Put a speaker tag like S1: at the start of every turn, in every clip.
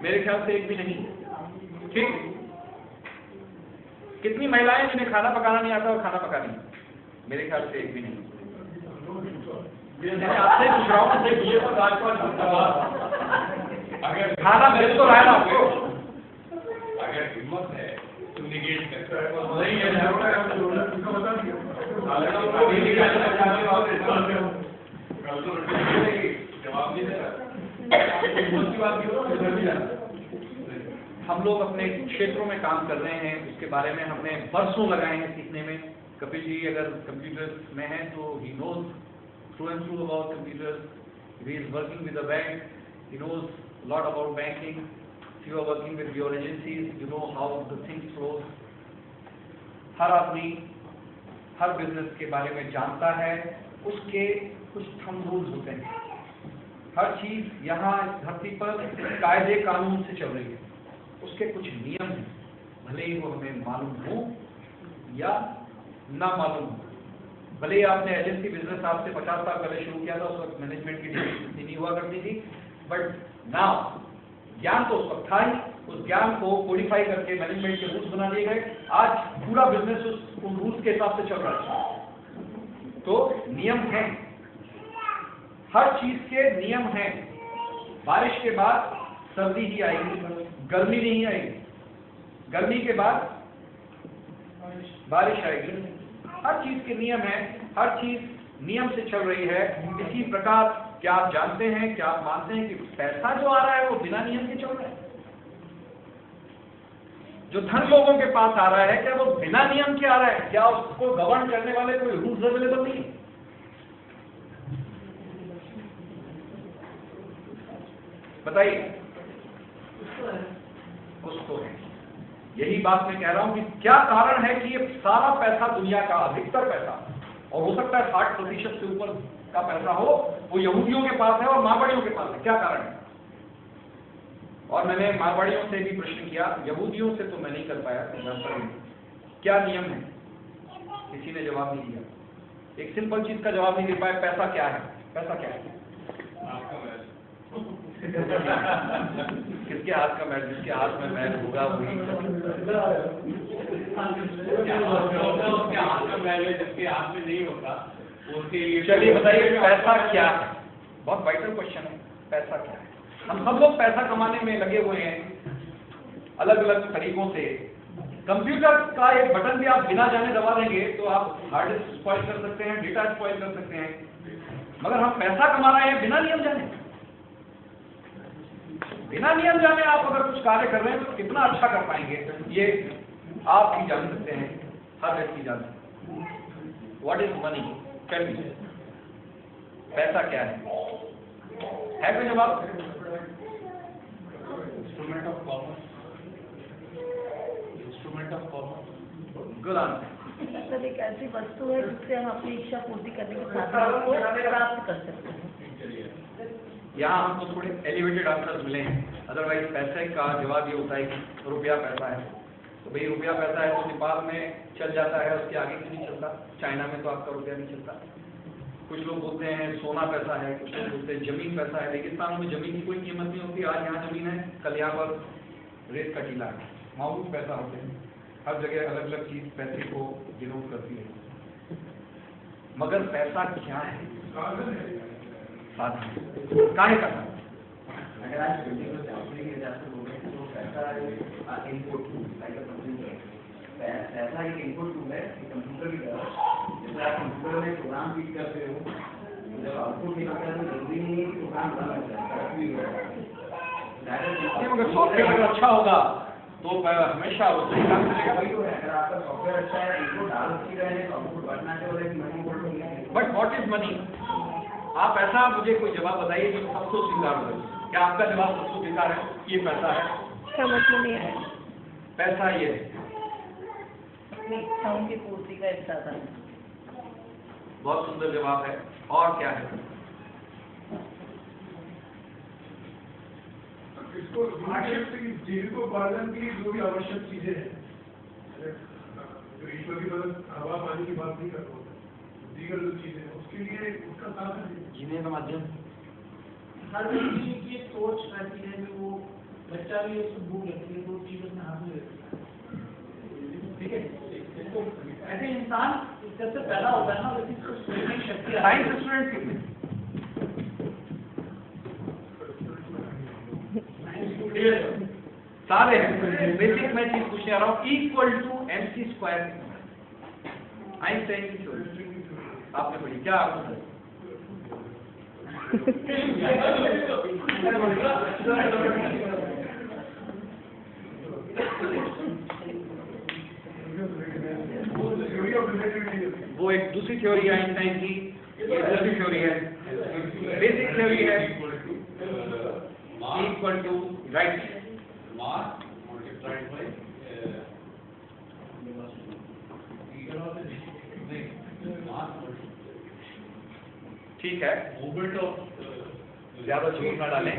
S1: मेरे ख्याल से एक भी नहीं। ठीक, कितनी महिलाएं जिन्हें खाना पकाना नहीं आता और खाना पका रही? मेरे ख्याल से एक भी नहीं। आपसे पूछ रहा हूँ, खाना मिल तो रहा है ना आपको?
S2: अगर हिम्मत है तो निगेट करता है,
S1: नहीं है
S2: जवाब नहीं देता।
S1: हम लोग अपने क्षेत्रों में काम कर रहे हैं, उसके बारे में हमने बरसों लगाए हैं सीखने में। कपिल जी अगर कंप्यूटर में हैं तो he knows through and through about computers, he is working with a bank, he knows a lot about banking. If you are working with your agencies, you know how the things flow. हर आदमी हर business के बारे में जानता है, उसके कुछ thumb rules होते हैं। हर चीज यहाँ इस धरती पर कायदे कानून से चल रही है, उसके कुछ नियम हैं, भले ही वो हमें मालूम हो या ना मालूम हो। भले ही आपने एजेंसी बिजनेस आपसे 50 साल पहले शुरू किया था, उस वक्त मैनेजमेंट की डिग्री इतनी नहीं हुआ करती थी, बट नाउ ज्ञान तो उस वक्त था ही, उस ज्ञान को कोडिफाई करके मैनेजमेंट के रूल्स बना दिए गए। आज पूरा बिजनेस उन रूल्स के हिसाब से चल रहा है। तो नियम हैं, हर चीज के नियम हैं। बारिश के बाद सर्दी ही आएगी, गर्मी नहीं आएगी, गर्मी के बाद बारिश आएगी। हर चीज के नियम है, हर चीज नियम से चल रही है। इसी प्रकार क्या आप जानते हैं, क्या आप मानते हैं कि पैसा जो आ रहा है वो बिना नियम के चल रहा है? जो धन लोगों के पास आ रहा है, क्या वो बिना नियम के आ रहा है? क्या उसको गवर्न करने वाले कोई रूल्स अवेलेबल नहीं है? बताइए। उसको है। यही बात मैं कह रहा हूं कि क्या कारण है कि ये सारा पैसा, दुनिया का अधिकतर पैसा, और हो सकता है 60% से ऊपर का पैसा हो, वो यहूदियों के पास है और मारवाड़ियों के पास है? क्या कारण है? और मैंने मारवाड़ियों से भी प्रश्न किया, यहूदियों से तो मैं नहीं कर पाया, क्या नियम है? किसी ने जवाब नहीं दिया। एक सिंपल चीज का जवाब नहीं दे पाए, पैसा क्या है? पैसा क्या है? किसके हाथ का मैच? जिसके हाथ में मैच होगा वही।
S2: उसके हाथ का मैच है, जिसके हाथ में नहीं होता उसके लिए।
S1: चलिए बताइए, पैसा क्या है? बहुत वाइटल क्वेश्चन है, पैसा क्या है? हम सब लोग पैसा कमाने में लगे हुए हैं अलग अलग तरीकों से। कंप्यूटर का एक बटन भी आप बिना जाने दबा देंगे तो आप हार्ड डिस्क स्पॉइल कर सकते हैं, डेटा स्पॉइल कर सकते हैं। मगर हम पैसा कमा रहे हैं बिना नियम जाने। बिना नियम जाने आप अगर कुछ कार्य कर रहे हैं तो कितना अच्छा कर पाएंगे, ये आप ही जान सकते हैं, हर व्यक्ति जान सकते हैं। What is money? Tell me, पैसा क्या है कोई जवाब?
S2: Instrument of commerce. Instrument of commerce.
S1: Good answer.
S3: Sir, एक ऐसी वस्तु है जिससे हम अपनी इच्छा पूर्ति करने के साधन को प्राप्त कर सकते हैं।
S1: यहाँ हमको थोड़े एलिवेटेड आंसर्स मिले हैं, अदरवाइज पैसे का जवाब ये होता है कि रुपया पैसा है। तो भाई रुपया पैसा है तो नेपाल में चल जाता है, उसके आगे क्यों नहीं चलता? चाइना में तो आपका रुपया नहीं चलता। कुछ लोग बोलते हैं सोना पैसा है, कुछ लोग बोलते हैं जमीन पैसा है। रेगिस्तानों में जमीन की कोई कीमत नहीं होती। आज यहाँ जमीन है, कल यहाँ पर रेत का टीला है। माउंट पैसा होते हैं। हर जगह अलग अलग चीज पैसे को डिनोट करती है। मगर पैसा क्या है? साधन। काहे का साधन?
S4: अगर आज के हिसाब से बोले तो पैसा इनपुट पैसा एक इनपुट टूल है कंप्यूटर की तरह। जैसे आप कंप्यूटर में प्रोग्राम फीड करते हो, जब आउटपुट निकलता है तो जरूरी नहीं है कि प्रोग्राम बन जाए।
S1: मगर सॉफ्टवेयर अगर अच्छा होगा तो हमेशा वो सही काम करेगा।
S4: अगर आपका सॉफ्टवेयर अच्छा है, इनपुट डाल अच्छी रहे तो आउटपुट बढ़ना चाहिए।
S1: But what is money? आप ऐसा मुझे कोई जवाब बताइए जो सबको स्वीकार हो। क्या आपका जवाब सबको स्वीकार है? ये पैसा है?
S3: समझ में नहीं आया।
S1: पैसा ये है
S3: अपनी इच्छाओं की पूर्ति का एक साधन।
S1: बहुत सुंदर जवाब है। और क्या है?
S5: इसको जीविकोपार्जन की जो भी आवश्यक चीजें हैं, ईश्वर की मदद हवा पानी की बात नहीं कर रहा हूँ, दीगर जो चीजें हैं उसके लिए उसका साधन है,
S1: जीने का माध्यम।
S4: हर व्यक्ति की सोच रहती है कि वो
S2: बच्चा भी उसको भूख लगती है तो चीज अपने हाथ में लेता है, ठीक है। तो ऐसे इंसान जब से पैदा होता है ना वैसे इसको सोचने की शक्ति आती है।
S1: साइंस स्टूडेंट कितने सारे हैं। बेसिक मैं चीज पूछने आ रहा हूँ, इक्वल टू mc² आइंस्टाइन की थ्योरी आपने पढ़ी क्या? आपको वो एक दूसरी थ्योरी है आइंस्टाइन की, ये दूसरी थ्योरी है। बेसिक थ्योरी है equal to right
S2: mass multiplied by
S1: ठीक है।
S2: मूवमेंट ऑफ
S1: ज्यादा झूठ ना डालें।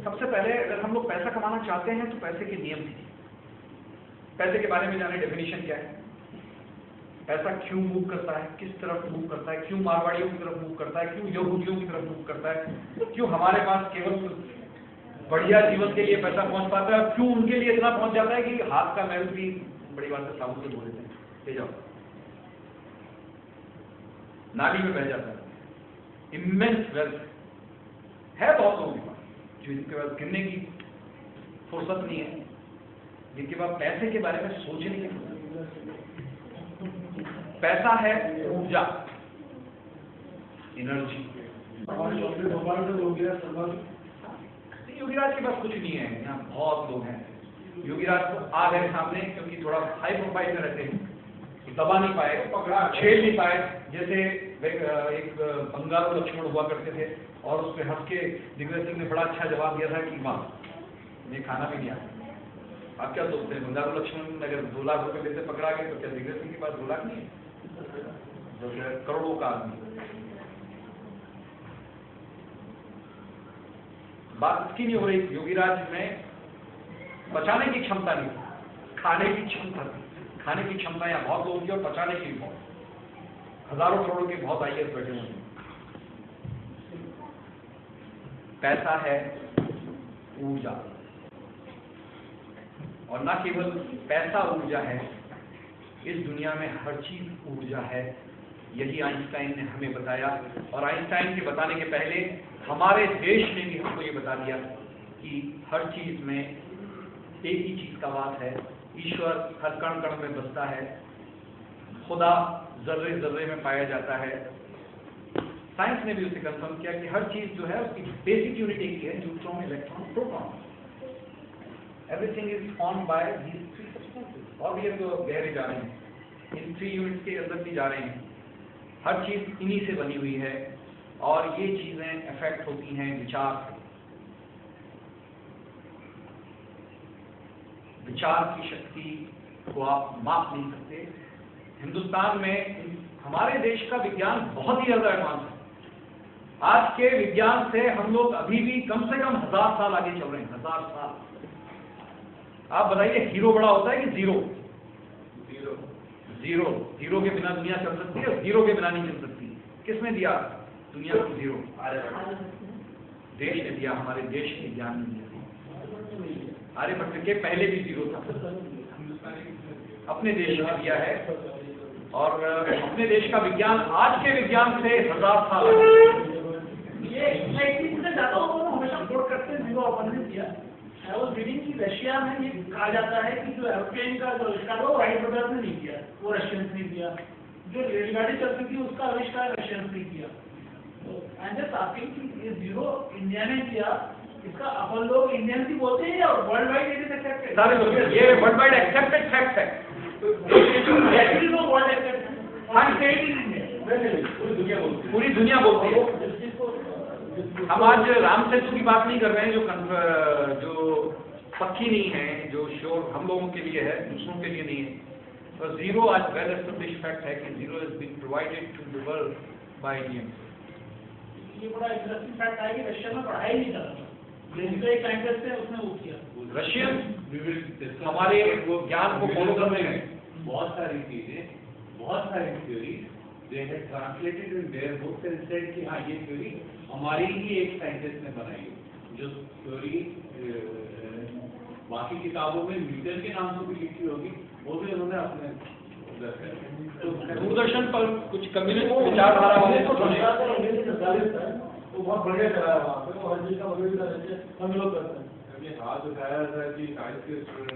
S1: सबसे पहले अगर हम लोग पैसा कमाना चाहते हैं तो पैसे के नियम सीखें। पैसे के बारे में जाने, डेफिनेशन क्या है, पैसा क्यों मूव करता है, किस तरफ मूव करता है, क्यों मारवाड़ियों की तरफ मूव करता है, क्यों यहूदियों की तरफ मूव करता है, क्यों हमारे पास केवल बढ़िया जीवन के लिए पैसा पहुंच पाता है, क्यों उनके लिए इतना पहुंच जाता है कि हाथ का मैल भी बड़ी बात है साबुन से धो लेते हैं, ले जाओ नाली में बह जाता है। इमेंस वेल्थ है बहुत लोगों के पास, जो जिनके पास गिनने की फुर्सत नहीं है, जिनके पास पैसे के बारे में सोचने की फुर्सत। पैसा है ऊर्जा, एनर्जी। योगीराज के पास कुछ नहीं है, यहाँ बहुत लोग हैं। योगीराज को आ गए सामने क्योंकि थोड़ा हाई प्रोफाइल में रहते हैं, दबा नहीं पाए, छेड़ नहीं पाए। जैसे एक बंगाल लक्ष्मण हुआ करते थे और उस पर हंस के दिग्विजय सिंह ने बड़ा अच्छा जवाब दिया था कि माँ ये खाना भी नहीं आता। आप क्या सोचते हैं, बंगाल लक्ष्मण अगर 2 लाख रुपए लेते पकड़ा गए तो क्या दिग्विजय सिंह के पास 2 लाख नहीं है, जो करोड़ों का आदमी। बात इसकी नहीं हो रही, योगीराज में बचाने की क्षमता नहीं, खाने की क्षमता थी। खाने की क्षमता यहाँ बहुत लोगों की और बचाने की भी बहुत, हजारों करोड़ों के बहुत IAS बैठे हुए हैं। पैसा है ऊर्जा, और ना केवल पैसा ऊर्जा है, इस दुनिया में हर चीज ऊर्जा है। यही आइंस्टाइन ने हमें बताया, और आइंस्टाइन के बताने के पहले हमारे देश ने भी हमको ये बता दिया कि हर चीज में एक ही चीज का वास है, ईश्वर हर कण कण में बसता है, खुदा जर्रे जर्रे में पाया जाता है। साइंस ने भी उसे कंफर्म किया कि हर चीज जो है उसकी बेसिक यूनिट एक ही है, neutron, electron, proton. Everything is formed by these 3 substances. और भी तो गहरे जा रहे हैं, इन 3 यूनिट्स के अंदर भी जा रहे हैं। हर चीज इन्हीं से बनी हुई है, और ये चीजें इफेक्ट होती हैं विचार से। विचार की शक्ति को आप माप नहीं सकते। हिंदुस्तान में हमारे देश का विज्ञान बहुत ही ज्यादा एडवांस है। आज के विज्ञान से हम लोग अभी भी कम से कम 1000 साल आगे चल रहे हैं, 1000 साल। आप बताइए, हीरो बड़ा होता है कि जीरो? जीरो। जीरो के बिना दुनिया चल सकती है, जीरो के बिना नहीं चल सकती। किसने दिया दुनिया को जीरो? देश ने दिया, हमारे देश के विज्ञान ने दिया। आर्यभट्ट के पहले भी जीरो था, अपने देश ने दिया है। और अपने देश का विज्ञान आज के विज्ञान से 1000 साल
S2: ये जाता हूँ तो हमेशा रिपोर्ट करते हैं, जीरो अपन ने दिया। I was reading कि रशिया में ये कहा जाता है कि जो एरोप्लेन का जो आविष्कार हुआ राइट ब्रदर्स ने नहीं किया, वो रशियंस ने किया। जो रेलगाड़ी चलती थी उसका आविष्कार रशियंस ने किया। तो आई एम जस्ट आस्किंग कि ये जीरो इंडिया ने किया, इसका अपन लोग इंडियन ही बोलते हैं या world wide it is accepted?
S1: सारे लोग, ये वर्ल्ड वाइड एक्सेप्टेड फैक्ट है। पूरी दुनिया बोलती है। हम आज रामसेतु की बात नहीं कर रहे हैं, जो पक्की नहीं है, जो श्योर हम लोगों के लिए है, दूसरों के लिए नहीं है। तो जीरो आज वेल एस्टेब्लिश्ड फैक्ट है कि zero is being provided to the world by Indians.
S2: ये बड़ा इंटरेस्टिंग फैक्ट है कि रशिया में पढ़ाई नहीं कर रहा, जिसका एक साइंटिस्ट है उसने वो किया।
S1: रशियन हमारे ज्ञान को फॉलो कर रहे हैं।
S2: बहुत सारी चीजें, बहुत सारी theory they had translated in their books and said कि हाँ ये थ्योरी हमारी ही एक साइंटिस्ट ने बनाई है।
S1: जो थ्योरी बाकी किताबों में मीटर के नाम से भी लिखी होगी, वो भी उन्होंने अपने उधर है। तो दूरदर्शन पर कुछ कम्युनिस्ट विचारधारा वाले
S2: तो बहुत बढ़िया चला है वहाँ पे, और हर चीज का हम लोग करते हैं।
S5: हाथ उठाया था कि साइंस के स्टूडेंट